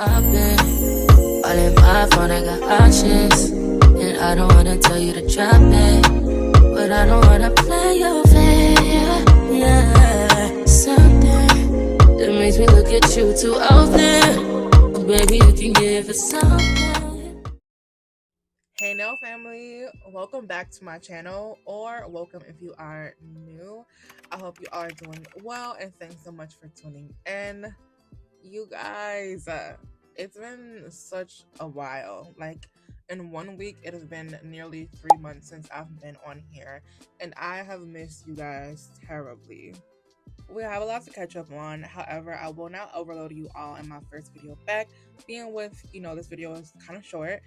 I've been all in my phone, I got options. And I don't wanna tell you to drop it, but I don't wanna play your fair. Yeah, something that makes me look at you too often. Baby, you can give it something. Hey nail family, welcome back to my channel, or welcome if you are new. I hope you are doing well and thanks so much for tuning in. You guys, it's been such a while. Like in 1 week it has been nearly 3 months since I've been on here, and I have missed you guys terribly. We have a lot to catch up on. However, I will not overload you all in my first video back, being with, this video is kind of short,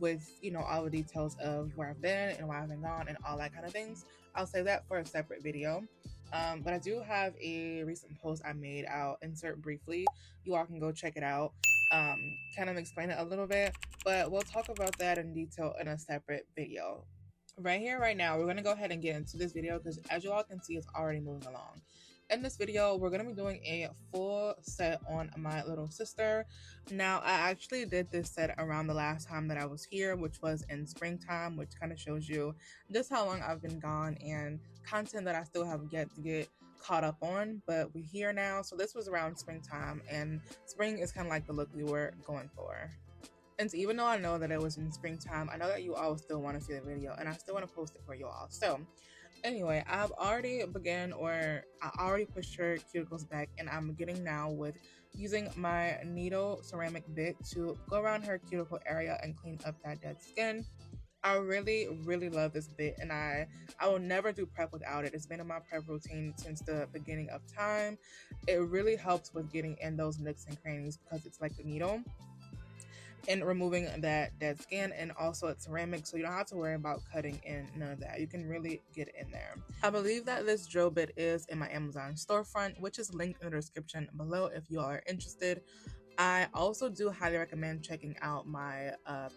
with, all the details of where I've been and why I've been gone and all that kind of things. I'll save that for a separate video. But I do have a recent post I made. I'll insert briefly. You all can go check it out, kind of explain it a little bit, but we'll talk about that in detail in a separate video. Right here, right now, we're going to go ahead and get into this video because as you all can see, it's already moving along. In this video, we're going to be doing a full set on my little sister. Now, I actually did this set around the last time that I was here, which was in springtime, which kind of shows you just how long I've been gone and content that I still have yet to get caught up on, but we're here now. So this was around springtime, and spring is kind of like the look we were going for. And even though I know that it was in springtime, I know that you all still want to see the video, and I still want to post it for you all. So anyway, I already pushed her cuticles back, and I'm beginning now with using my needle ceramic bit to go around her cuticle area and clean up that dead skin. I really love this bit, and I will never do prep without it. It's been in my prep routine since the beginning of time. It really helps with getting in those nooks and crannies because it's like the needle and removing that dead skin, and also it's ceramic, so you don't have to worry about cutting in none of that. You can really get in there. I believe that this drill bit is in my Amazon storefront, which is linked in the description below if you all are interested. I also do highly recommend checking out my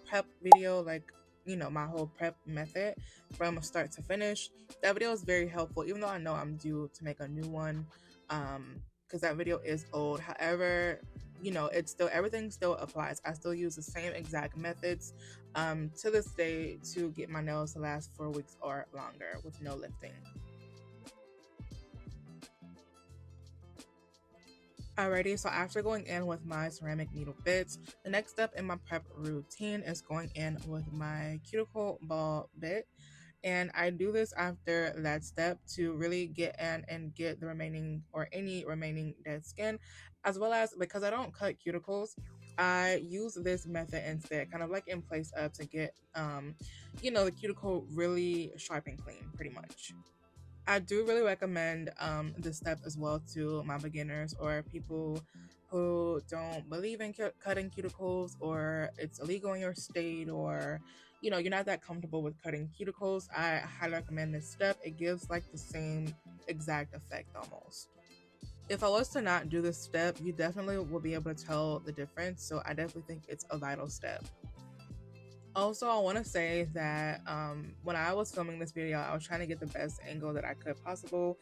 prep video, like my whole prep method from start to finish. That video is very helpful, even though I know I'm due to make a new one, because that video is old. However, it's still, everything still applies. I still use the same exact methods to this day to get my nails to last 4 weeks or longer with no lifting. Alrighty, so after going in with my ceramic needle bits, the next step in my prep routine is going in with my cuticle ball bit. And I do this after that step to really get in and get the remaining or any remaining dead skin, as well as, because I don't cut cuticles, I use this method instead, kind of like in place of, to get the cuticle really sharp and clean, pretty much. I do really recommend this step as well to my beginners or people who don't believe in cutting cuticles, or it's illegal in your state, or you're not that comfortable with cutting cuticles. I highly recommend this step. It gives like the same exact effect almost. If I was to not do this step, you definitely will be able to tell the difference, so I definitely think it's a vital step. Also, I want to say that when I was filming this video, I was trying to get the best angle that I could possible.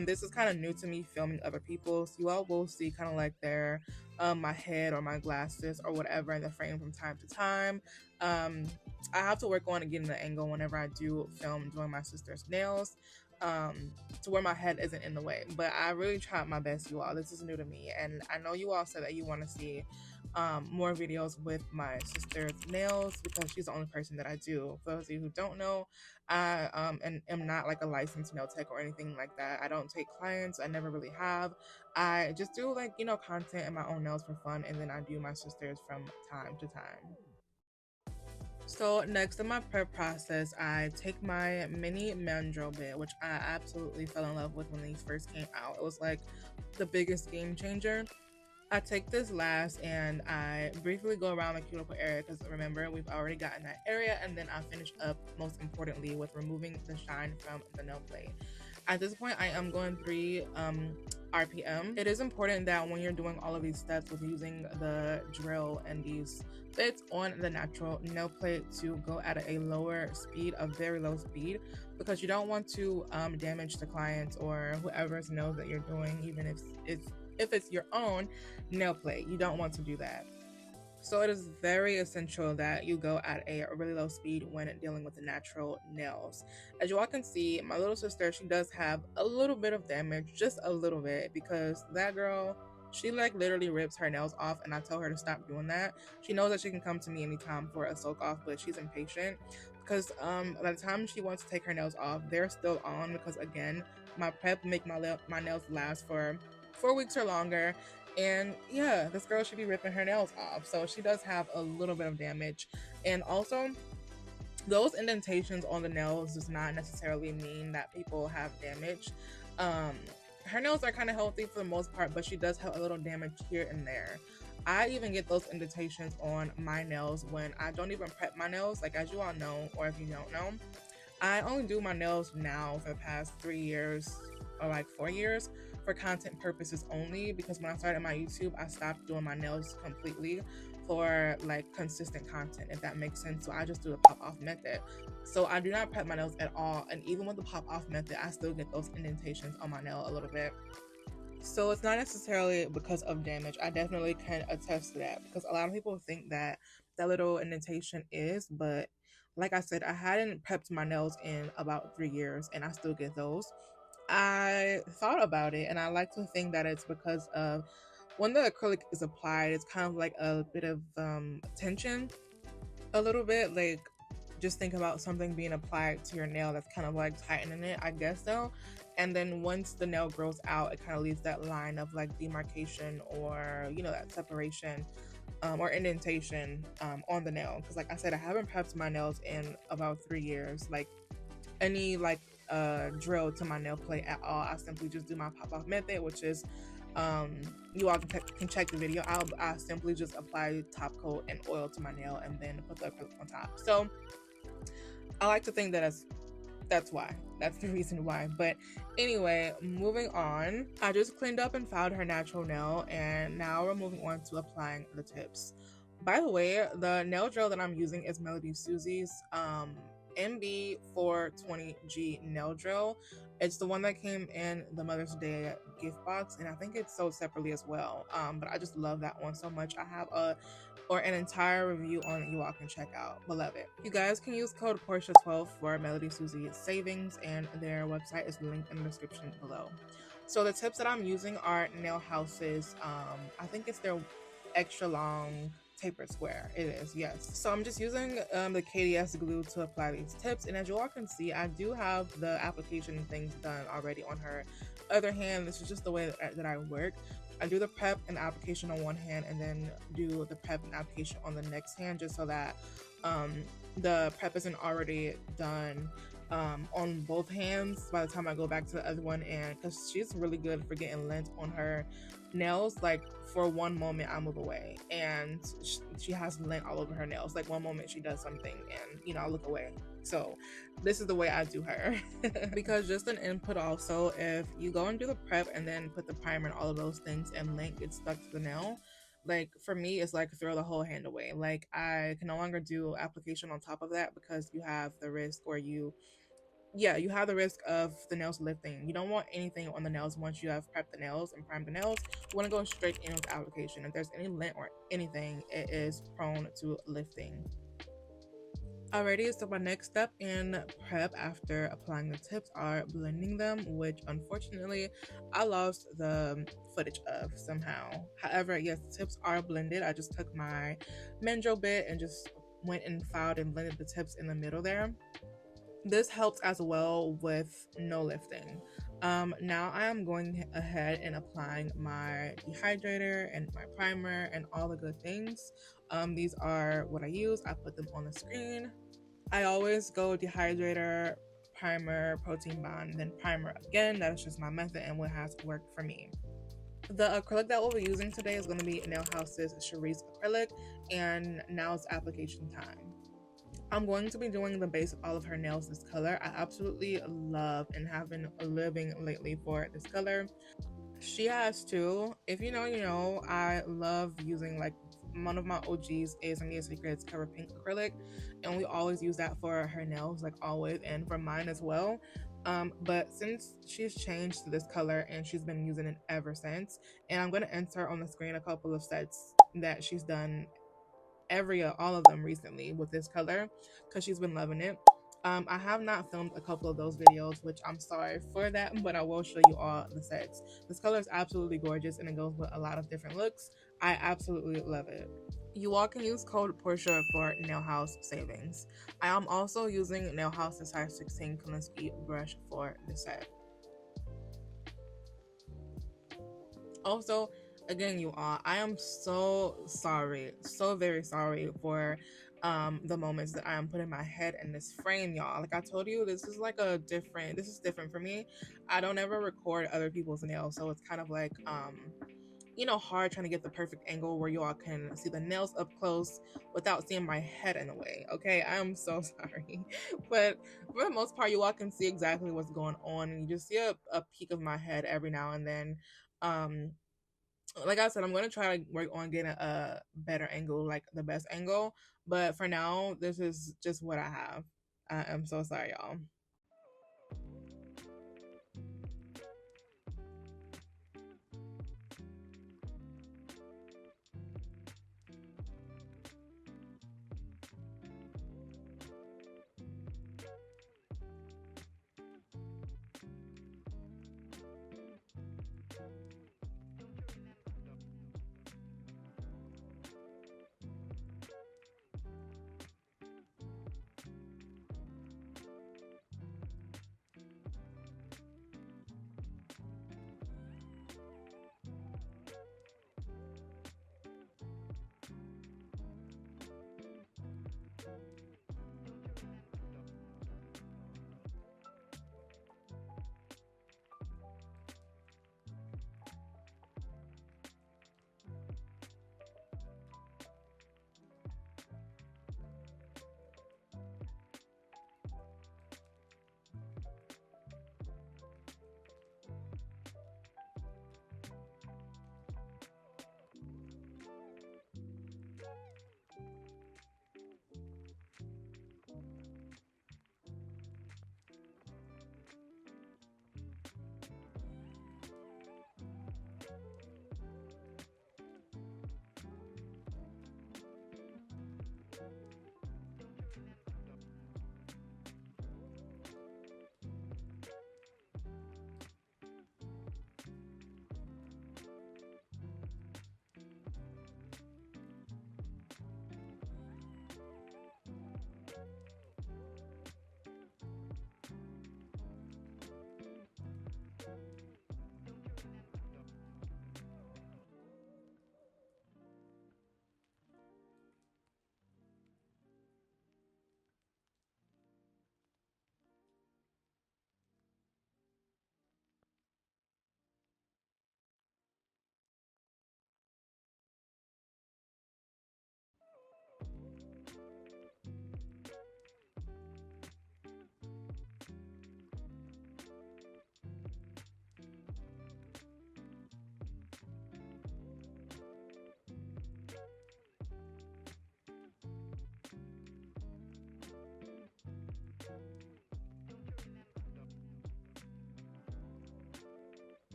This is kind of new to me, filming other people, so you all will see kind of like my head or my glasses or whatever in the frame from time to time. I have to work on getting the angle whenever I do film doing my sister's nails, to where my head isn't in the way. But I really tried my best, you all. This is new to me, and I know you all said that you want to see more videos with my sister's nails because she's the only person that I do. For those of you who don't know, I am not like a licensed nail tech or anything like that. I don't take clients. I never really have. I just do like content and my own nails for fun, and then I do my sister's from time to time. So next in my prep process, I take my mini mandrel bit, which I absolutely fell in love with when these first came out. It was like the biggest game changer. I take this last and I briefly go around the cuticle area because remember, we've already gotten that area, and then I finish up most importantly with removing the shine from the nail plate. At this point, I am going 3 RPM. It is important that when you're doing all of these steps with using the drill and these bits on the natural nail plate to go at a lower speed, a very low speed, because you don't want to damage the client or whoever's nails that you're doing, even if if it's your own nail plate. You don't want to do that. So it is very essential that you go at a really low speed when dealing with the natural nails. As you all can see, my little sister, she does have a little bit of damage, just a little bit, because that girl, she like literally rips her nails off, and I tell her to stop doing that. She knows that she can come to me anytime for a soak off, but she's impatient because by the time she wants to take her nails off, they're still on, because again, my prep make my nails last for 4 weeks or longer. And yeah, this girl should be ripping her nails off. So she does have a little bit of damage. And also, those indentations on the nails does not necessarily mean that people have damage. Her nails are kind of healthy for the most part, but she does have a little damage here and there. I even get those indentations on my nails when I don't even prep my nails. Like, as you all know, or if you don't know, I only do my nails now for the past 3 years or like 4 years for content purposes only, because when I started my YouTube, I stopped doing my nails completely for like consistent content, if that makes sense. So I just do the pop off method. So I do not prep my nails at all, and even with the pop off method, I still get those indentations on my nail a little bit. So it's not necessarily because of damage. I definitely can attest to that, because a lot of people think that that little indentation is, but like I said, I hadn't prepped my nails in about 3 years and I still get those. I thought about it, and I like to think that it's because of when the acrylic is applied, it's kind of like a bit of tension, a little bit. Like, just think about something being applied to your nail that's kind of like tightening it, I guess so. And then once the nail grows out, it kind of leaves that line of like demarcation, or you know, that separation or indentation on the nail. Because like I said, I haven't prepped my nails in about 3 years. Like, any like drill to my nail plate at all. I simply just do my pop off method, which is you all can check the video out. I simply just apply top coat and oil to my nail and then put the acrylic on top. So I like to think that that's why. That's the reason why. But anyway, moving on. I just cleaned up and filed her natural nail, and now we're moving on to applying the tips. By the way, the nail drill that I'm using is Melody Susie's MB420G nail drill. It's the one that came in the Mother's Day gift box, and I think it's sold separately as well. But I just love that one so much. I have an entire review on it you all can check out. Beloved. You guys can use code Portia12 for Melody Susie savings, and their website is linked in the description below. So the tips that I'm using are Nail House's, I think it's their extra long tapered square. It is, yes. So I'm just using the KDS glue to apply these tips, and as you all can see, I do have the application things done already on her other hand. This is just the way that I work. I do the prep and application on one hand, and then do the prep and application on the next hand, just so that the prep isn't already done on both hands by the time I go back to the other one. And because she's really good for getting lint on her nails, like for one moment I move away and she has lint all over her nails. Like one moment she does something and you know I look away. So this is the way I do her. Because just an input also, if you go and do the prep and then put the primer and all of those things and lint gets stuck to the nail, like for me it's like throw the whole hand away. Like I can no longer do application on top of that, because you have the risk, or you have the risk of the nails lifting. You don't want anything on the nails once you have prepped the nails and primed the nails. You want to go straight in with the application. If there's any lint or anything, it is prone to lifting. Alrighty, so my next step in prep after applying the tips are blending them, which unfortunately I lost the footage of somehow. However, yes, the tips are blended. I just took my Mendro bit and just went and filed and blended the tips in the middle there. This helps as well with no lifting. Now I am going ahead and applying my dehydrator and my primer and all the good things. These are what I use. I put them on the screen. I always go dehydrator, primer, protein bond, then primer again. That's just my method and what has worked for me. The acrylic that we'll be using today is going to be Nail House's Cherise acrylic, and now it's application time. I'm going to be doing the base of all of her nails this color. I absolutely love and have been living lately for this color. She has two. If you know, you know. I love using, like, one of my OGs is Amia's Secrets Cover Pink acrylic, and we always use that for her nails, like always, and for mine as well. But since she's changed to this color and she's been using it ever since, and I'm going to insert on the screen a couple of sets that she's done all of them recently with this color because she's been loving it. I have not filmed a couple of those videos, which I'm sorry for that, but I will show you all the sets. This color is absolutely gorgeous and it goes with a lot of different looks. I absolutely love it. You all can use code Portia for nail house savings. I am also using nail house size 16 Kolinsky brush for the set. Also, again, you all, I am so sorry, so very sorry for the moments that I am putting my head in this frame, y'all. Like I told you, this is different for me. I don't ever record other people's nails, so it's kind of like you know, hard trying to get the perfect angle where you all can see the nails up close without seeing my head in the way. Okay, I am so sorry. But for the most part, you all can see exactly what's going on, and you just see a peek of my head every now and then. um like I said, I'm going to try to work on getting a better angle, like the best angle, but for now this is just what I have. I am so sorry, y'all.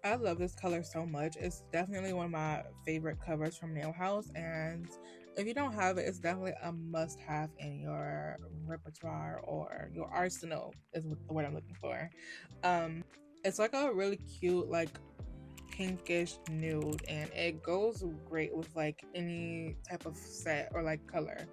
I love this color so much. It's definitely one of my favorite covers from Nail House, and if you don't have it, it's definitely a must-have in your repertoire or your arsenal is the word I'm looking for. It's like a really cute, like pinkish nude, and it goes great with like any type of set or like color.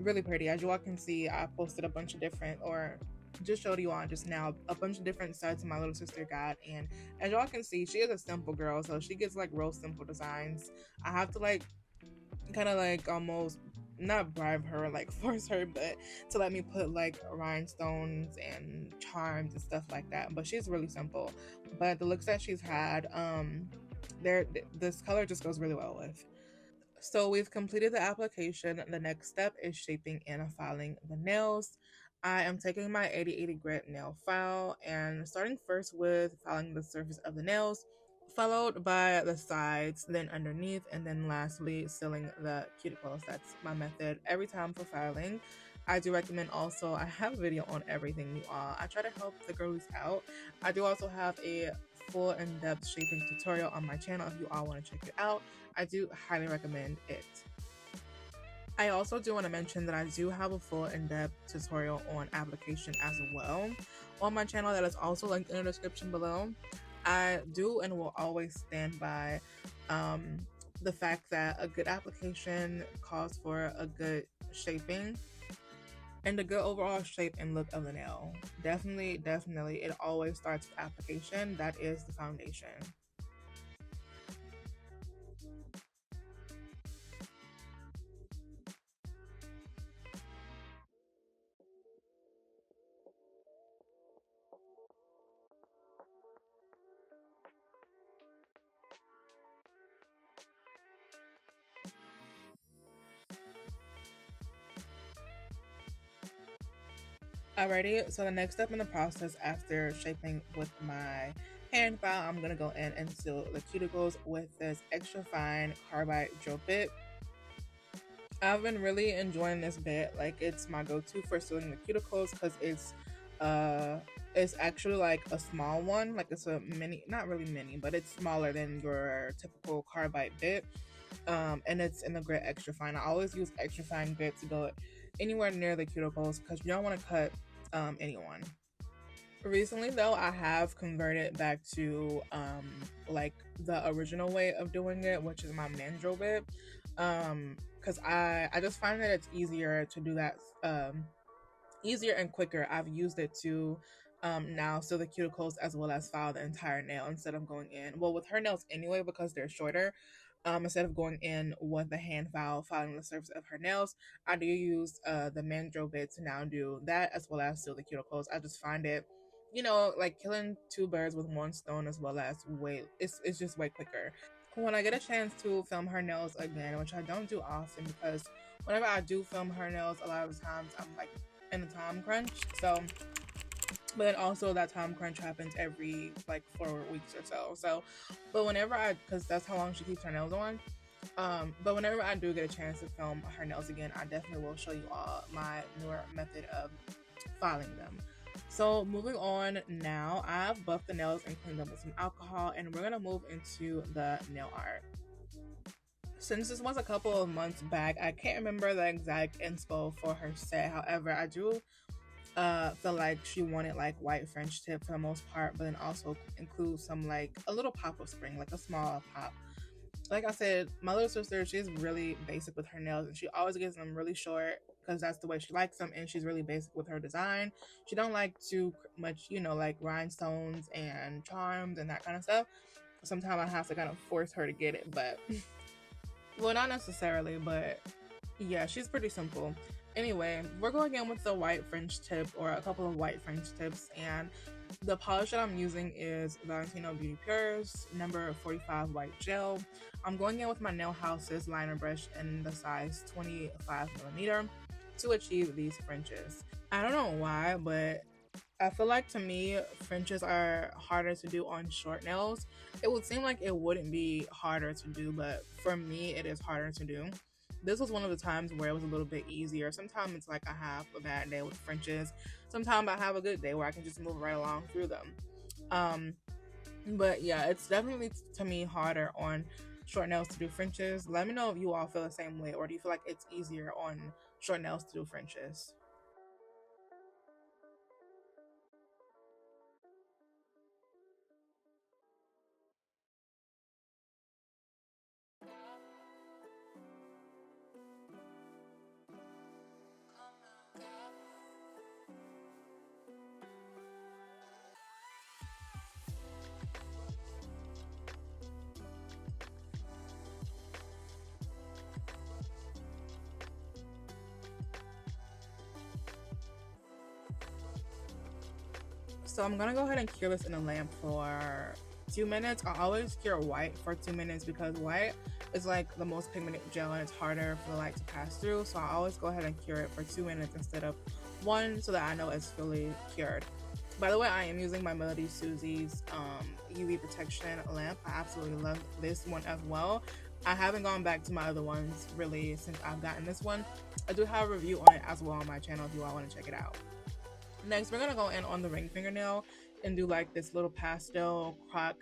Really pretty. As you all can see, I posted a bunch of different or just showed you all just now a bunch of different sets my little sister got. And as y'all can see, she is a simple girl, so she gets like real simple designs. I have to like kind of like almost not bribe her, like force her, but to let me put like rhinestones and charms and stuff like that. But she's really simple. But the looks that she's had, this color just goes really well with. So we've completed the application. The next step is shaping and filing the nails. I am taking my 80/80 grit nail file and starting first with filing the surface of the nails, followed by the sides, then underneath, and then lastly sealing the cuticles. That's my method every time for filing. I do recommend also, I have a video on everything, you all. I try to help the girlies out. I do also have a full in-depth shaping tutorial on my channel if you all want to check it out. I do highly recommend it. I also do want to mention that I do have a full in-depth tutorial on application as well on my channel that is also linked in the description below. I do and will always stand by the fact that a good application calls for a good shaping and a good overall shape and look of the nail. Definitely, it always starts with application. That is the foundation. Alrighty, so the next step in the process after shaping with my hand file, I'm gonna go in and seal the cuticles with this extra fine carbide drill bit. I've been really enjoying this bit. Like, it's my go-to for sealing the cuticles because it's actually like a small one. Like, it's a mini, not really mini, but it's smaller than your typical carbide bit. And it's in the grit extra fine. I always use extra fine bit to go anywhere near the cuticles because you don't want to cut anyone. Recently though, I have converted back to like the original way of doing it, which is my mandrel bit, because I just find that it's easier to do that, easier and quicker. I've used it to now seal the cuticles as well as file the entire nail instead of going in, well, with her nails anyway because they're shorter. Instead of going in with the hand file filing the surface of her nails, I do use the mandrel bit to now do that as well as seal the cuticles. I just find it, you know, like killing two birds with one stone as well as it's just way quicker. When I get a chance to film her nails again, which I don't do often because whenever I do film her nails, a lot of the times I'm like in a time crunch. So, but then also that time crunch happens every like 4 weeks or so. So, but because that's how long she keeps her nails on. But whenever I do get a chance to film her nails again, I definitely will show you all my newer method of filing them. So moving on now, I've buffed the nails and cleaned them with some alcohol, and we're gonna move into the nail art. Since this was a couple of months back, I can't remember the exact inspo for her set. However, I do feel like she wanted like white French tip for the most part, but then also include some like a little pop of spring, like a small pop. Like I said, my little sister, she's really basic with her nails and she always gets them really short because that's the way she likes them, and she's really basic with her design. She don't like too much, you know, like rhinestones and charms and that kind of stuff. Sometimes I have to kind of force her to get it, but well, not necessarily, but yeah, she's pretty simple. Anyway, we're going in with the white French tip, or a couple of white French tips, and the polish that I'm using is Valentino Beauty Pures number 45 white gel. I'm going in with my Nail House's liner brush in the size 25mm to achieve these Frenches. I don't know why, but I feel like to me, Frenches are harder to do on short nails. It would seem like it wouldn't be harder to do, but for me, it is harder to do. This was one of the times where it was a little bit easier. Sometimes it's like I have a bad day with Frenches. Sometimes I have a good day where I can just move right along through them. But yeah, it's definitely to me harder on short nails to do Frenches. Let me know if you all feel the same way, or do you feel like it's easier on short nails to do Frenches? So I'm gonna go ahead and cure this in a lamp for 2 minutes. I always cure white for 2 minutes because white is like the most pigmented gel and it's harder for the light to pass through. So I always go ahead and cure it for 2 minutes instead of 1 so that I know it's fully cured. By the way, I am using my Melody Susie's UV protection lamp. I absolutely love this one as well. I haven't gone back to my other ones really since I've gotten this one. I do have a review on it as well on my channel if you all want to check it out. Next, we're gonna go in on the ring fingernail and do like this little pastel Croc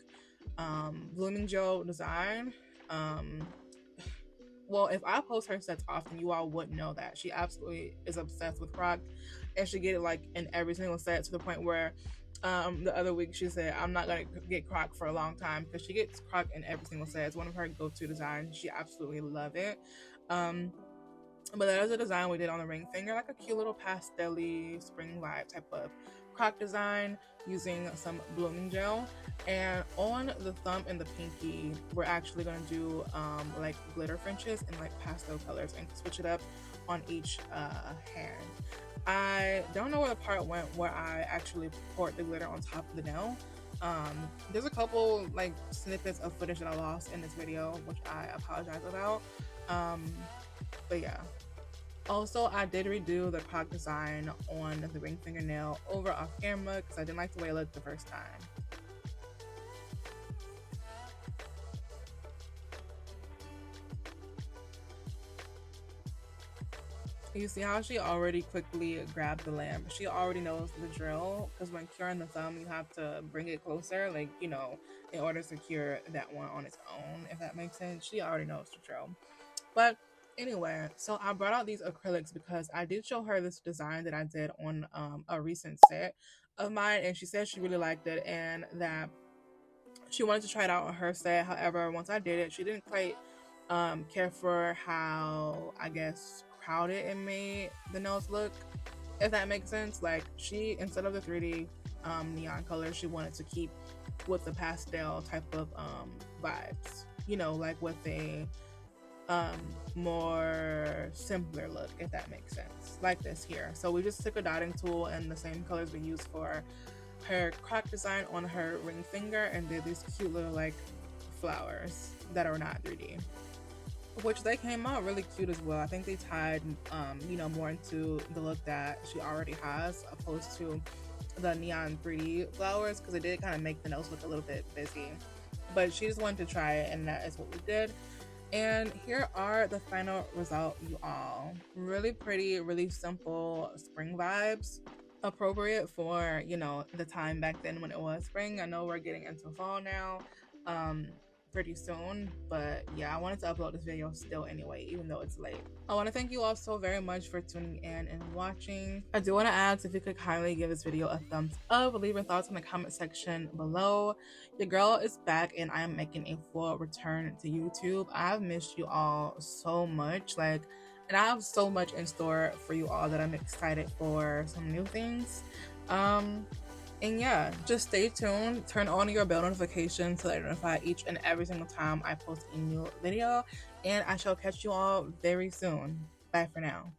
blooming gel design. Well, if I post her sets often, you all would know that she absolutely is obsessed with Croc, and she get it like in every single set to the point where the other week she said I'm not gonna get Croc for a long time because she gets Croc in every single set. It's one of her go-to designs. She absolutely love it. But that is a design we did on the ring finger, like a cute little pastel-y spring vibe type of Croc design using some blooming gel. And on the thumb and the pinky, we're actually going to do like glitter Frenches in like pastel colors and switch it up on each hand. I don't know where the part went where I actually poured the glitter on top of the nail. There's a couple like snippets of footage that I lost in this video, which I apologize about. But yeah. Also, I did redo the Croc design on the ring fingernail over off camera because I didn't like the way it looked the first time. You see how she already quickly grabbed the lamp? She already knows the drill because when curing the thumb, you have to bring it closer, like, you know, in order to cure that one on its own, if that makes sense. She already knows the drill. But anyway, so I brought out these acrylics because I did show her this design that I did on a recent set of mine, and she said she really liked it and that she wanted to try it out on her set. However, once I did it, she didn't quite care for how, I guess, crowded it made the nails look, if that makes sense. Like, she, instead of the 3D neon color, she wanted to keep with the pastel type of vibes, you know, like with a more simpler look, if that makes sense, like this here. So we just took a dotting tool and the same colors we used for her Croc design on her ring finger and did these cute little like flowers that are not 3D, which they came out really cute as well. I think they tied you know, more into the look that she already has opposed to the neon 3D flowers, because it did kind of make the nails look a little bit busy. But she just wanted to try it, and that is what we did. And here are the final result, you all. Really pretty, really simple spring vibes, appropriate for, you know, the time back then when it was spring. I know we're getting into fall now pretty soon, but yeah, I wanted to upload this video still anyway, even though it's late. I want to thank you all so very much for tuning in and watching. I do want to ask if you could kindly give this video a thumbs up, leave your thoughts in the comment section below. Your girl is back and I am making a full return to YouTube. I've missed you all so much, like, and I have so much in store for you all that I'm excited for some new things. And yeah, just stay tuned, turn on your bell notifications so that I notify each and every single time I post a new video, and I shall catch you all very soon. Bye for now.